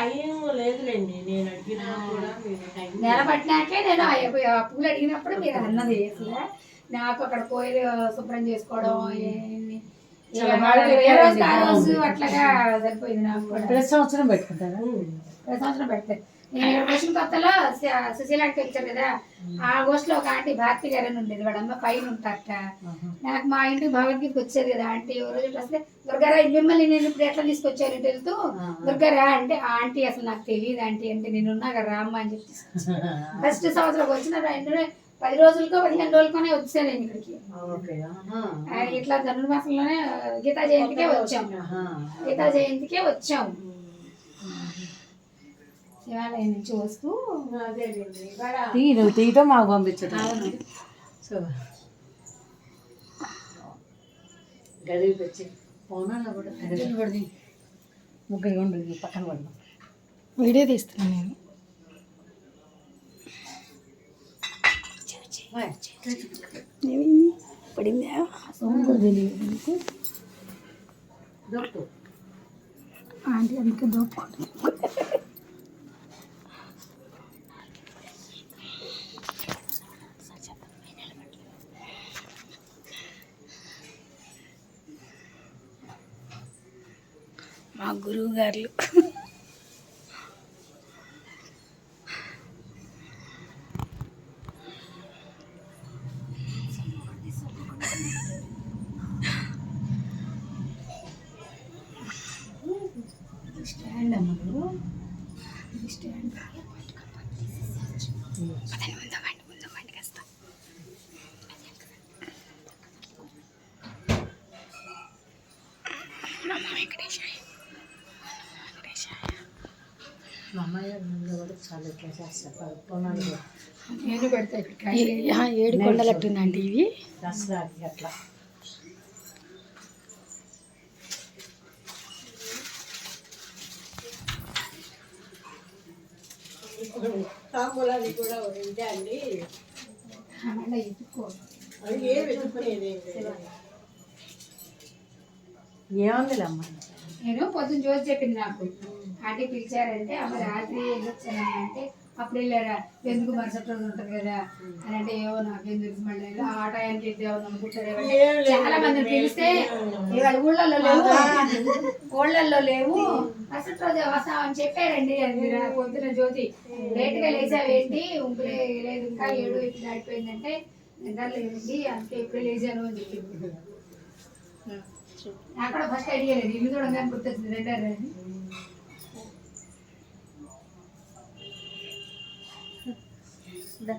Time లేదులేండి, నేను అడిగినా కూడా నెల పట్టినాకే నేను ఆ పూలు అడిగినప్పుడు మీరు అన్నది అసలు నాకు అక్కడ పోయి శుభ్రం చేసుకోవడం రోజు అట్లాగా సరిపోయింది. నాకు కూడా ప్రతి సంవత్సరం పెట్టుకుంటారా? ప్రతి సంవత్సరం పెడతారు. నేను ఇక్కడ వచ్చిన కొత్తలో సుశీలాంటి వచ్చారు కదా, ఆ గోష్ఠిలో ఒక ఆంటీ భారతి గారు అని ఉండేది, వాడమ్మ పైన ఉంటారట. నాకు మా ఇంటికి భగవద్గీతకి వచ్చేది కదా ఆంటీ, ఓ రోజు వస్తే దుర్గారా మిమ్మల్ని నేను ఇప్పుడు ఎట్లా తీసుకొచ్చాను ఇటు వెళ్తూ, దుర్గారా అంటే ఆ ఆంటీ అసలు నాకు తెలియదు ఆంటీ అంటే, నేను ఉన్నా కదా రామ్మ అని చెప్పి ఫస్ట్ సంవత్సరం వచ్చిన 10 రోజులకో 15 రోజులకోనే వచ్చాను నేను ఇక్కడికి. ఇట్లా ధనుర్మాసంలోనే గీతా జయంతికే వచ్చాం, గీతా జయంతికే వచ్చాం. శివాలయం నుంచి వస్తూ నువ్వు తీయటం మాకు పంపించడం. సో గదికి వచ్చి పౌనాల్లో కూడా పడి ముగ్గురు ఉండి పక్కన పడదాం. వీడియో తీస్తున్నాను నేను. పడిందా ఆంటీ అందుకే దోపుకోండి. మా గురువు గారు స్టాండ్ అమ్మడు, స్టాండ్ మా అమ్మాయి కూడా చాలా ఇట్లా చేస్తారు పౌనాలు కూడా. నేను పెడతా ఇక్కడ 7 కొండలట్టుందండి ఇవి దసరాకి అట్లా. తాంబూలాలు కూడా ఉంటే అండి, అవి ఏ వెతుక్కునేది ఏముందిలే అమ్మ. నేను పొద్దున్న జ్యోతి చెప్పింది నాకు, ఆంటీ పిలిచారంటే అమ్మ రాత్రి వెళ్ళొచ్చానంటే అప్పుడు వెళ్ళారా ఎందుకు మరుసటి రోజు ఉంటుంది కదా అని అంటే, ఏవో నాకేం తెలుసు మళ్ళీ ఆ టైంకి ఇద్దామని అనుకుంటారు. చాలా మందిని పిలిస్తే ఇవాళ ఊళ్ళల్లో లేవు మరుసటి రోజు వస్తామని చెప్పారండి అని. పొద్దున జ్యోతి లేట్గా లేచావేంటి, ఉంపులే లేదు ఇంకా 7 దాటిపోయిందంటే నిద్ర లేదండి అందుకే ఇప్పుడే లేచాను అని చెప్పింది. నాకు కూడా ఫస్ట్ ఐడియా లేదు, ఇల్లు చూడగానే గుర్తొచ్చింది 2 Da.